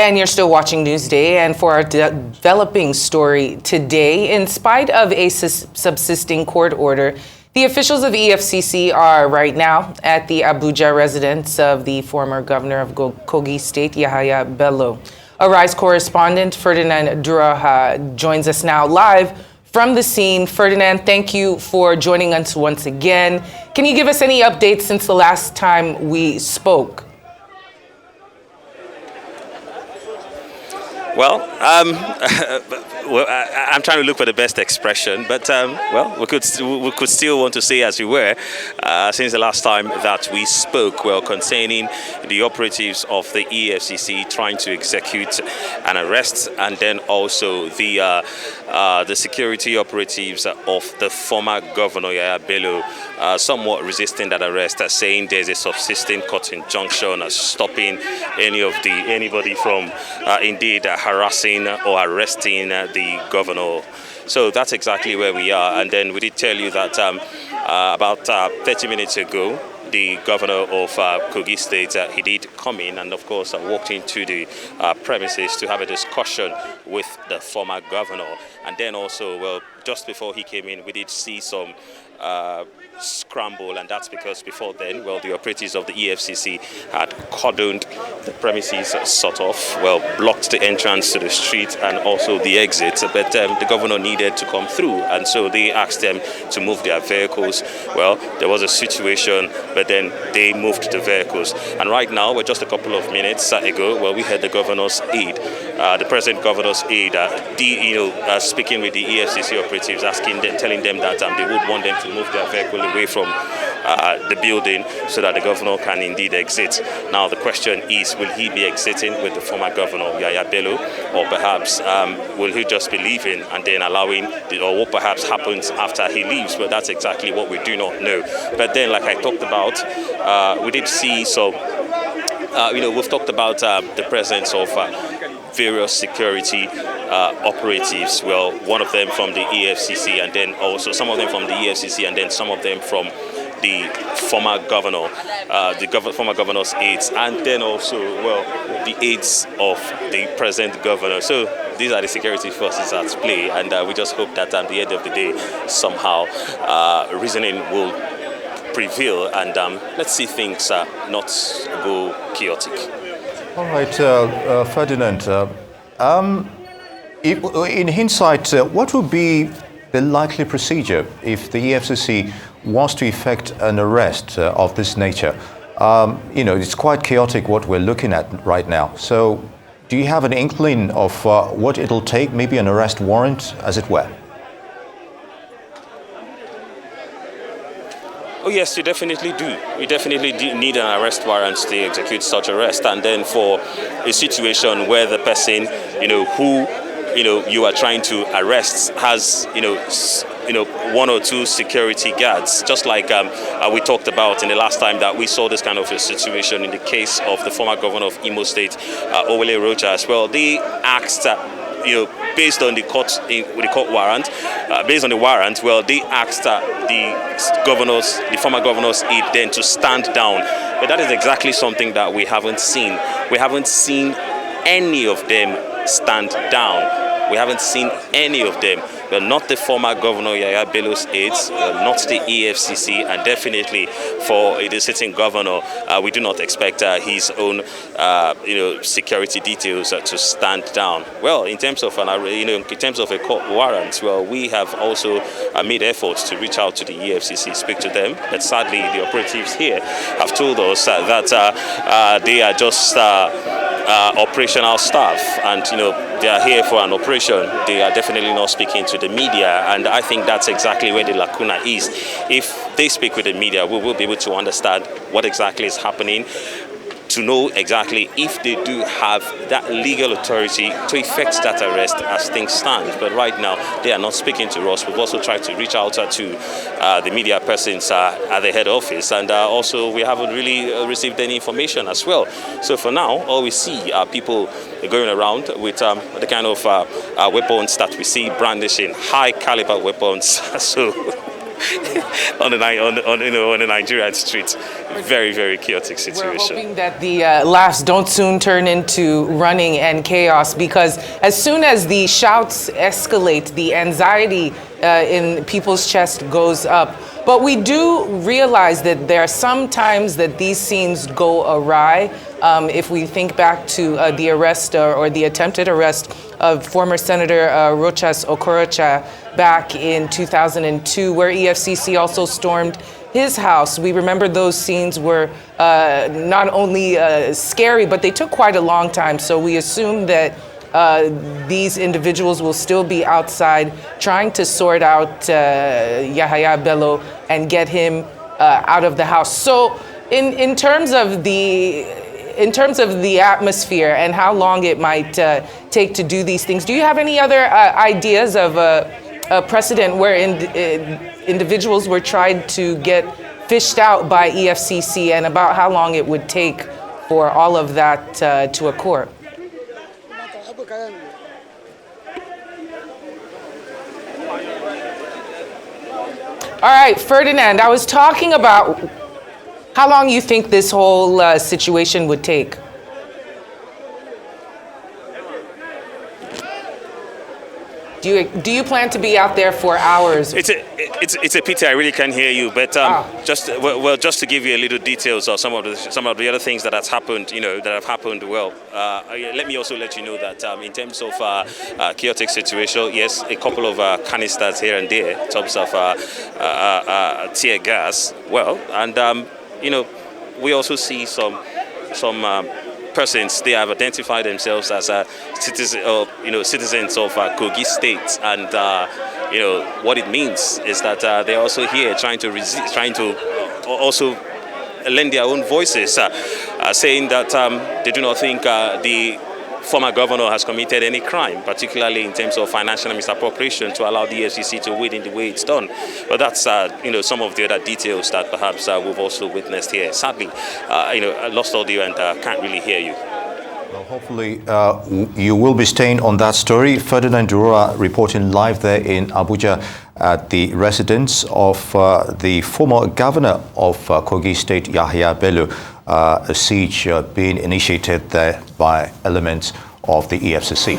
And you're still watching Newsday, and for our developing story today, in spite of a subsisting court order, the officials of Efcc are right now at the Abuja residence of the former governor of Kogi State, Yahaya Bello. Arise correspondent Ferdinand Duraha joins us now live from the scene. Ferdinand, thank you for joining us once again. Can you give us any updates since the last time we spoke? Well, I'm trying to look for the best expression, but we could still want to say as we were since the last time that we spoke. Well, concerning the operatives of the EFCC trying to execute an arrest, and then also the security operatives of the former governor Yahaya Bello somewhat resisting that arrest, saying there's a subsisting court injunction stopping anybody from indeed harassing or arresting the governor. So that's exactly where we are. And then we did tell you that about 30 minutes ago, the governor of Kogi State, he did come in and, of course, walked into the premises to have a discussion with the former governor. And then also, well, just before he came in, we did see some scramble, and that's because before then, well, the operatives of the EFCC had cordoned the premises sort of, well, blocked the entrance to the street and also the exit, but the governor needed to come through, and so they asked them to move their vehicles. Well, there was a situation, but then they moved the vehicles, and right now, we're just a couple of minutes ago, well, we had the governor's aide, the present governor's aide, speaking with the EFCC operatives, telling them that they would want them to move their vehicle away from the building so that the governor can indeed exit. Now the question is, will he be exiting with the former governor Yahaya Bello, or perhaps will he just be leaving and then allowing, or what perhaps happens after he leaves? But that's exactly what we do not know. But then, like I talked about, we did see some, we've talked about the presence of various security operatives. Well, one of them from the EFCC, and then also some of them from the EFCC, and then some of them from the former governor, former governor's aides, and then also, well, the aides of the present governor. So these are the security forces at play, and we just hope that at the end of the day, somehow reasoning will prevail, and let's see things not go chaotic. All right, Ferdinand, in hindsight, what would be the likely procedure if the EFCC wants to effect an arrest of this nature? It's quite chaotic what we're looking at right now. So do you have an inkling of what it'll take, maybe an arrest warrant, as it were? Oh yes, you definitely do. You definitely need an arrest warrant to execute such arrest, and then for a situation where the person, who you are trying to arrest has, one or two security guards, just like we talked about in the last time that we saw this kind of a situation in the case of the former governor of Imo State, Owele Rojas. Well, they asked. Based on the court warrant, well, they asked the former governor's aide then to stand down. But that is exactly something that we haven't seen. We haven't seen any of them stand down. We haven't seen any of them. Well, not the former governor Yahaya Bello's aides, not the EFCC, and definitely for the sitting governor, we do not expect his own, security details to stand down. Well, in terms of a court warrant, well, we have also made efforts to reach out to the EFCC, speak to them, but sadly, the operatives here have told us that they are just operational staff, and they are here for an operation. They are definitely not speaking to the media, and I think that's exactly where the lacuna is. If they speak with the media, we will be able to understand what exactly is happening, to know exactly if they do have that legal authority to effect that arrest as things stand. But right now, they are not speaking to us. We've also tried to reach out to the media persons at the head office, and also we haven't really received any information as well. So for now, all we see are people going around with the kind of weapons that we see brandishing, high caliber weapons. So on the Nigerian streets. Very, very chaotic situation. We're hoping that the laughs don't soon turn into running and chaos, because as soon as the shouts escalate, the anxiety in people's chest goes up. But we do realize that there are some times that these scenes go awry. If we think back to the arrest or the attempted arrest of former Senator Rochas Okorocha back in 2002, where EFCC also stormed his house. We remember those scenes were not only scary, but they took quite a long time. So we assume that these individuals will still be outside trying to sort out Yahaya Bello and get him out of the house. So in terms of the atmosphere and how long it might take to do these things, do you have any other ideas of a precedent where individuals were tried to get fished out by EFCC, and about how long it would take for all of that to occur? All right, Ferdinand, I was talking about how long you think this whole situation would take. Do you plan to be out there for hours? It's a pity I really can't hear you, but just to give you a little details of some of the other things that has happened, that have happened. Well, let me also let you know that in terms of chaotic situation, yes, a couple of canisters here and there in terms of tear gas. Well, and we also see some persons. They have identified themselves as citizens of Kogi State, and what it means is that they're also here trying to also lend their own voices, saying that they do not think the former governor has committed any crime, particularly in terms of financial misappropriation, to allow the EFCC to win in the way it's done. But that's some of the other details that perhaps we've also witnessed here. Sadly, I lost audio and can't really hear you. Well, hopefully you will be staying on that story. Ferdinand Durora reporting live there in Abuja at the residence of the former governor of Kogi State, Yahaya Bello. A siege being initiated there by elements of the EFCC.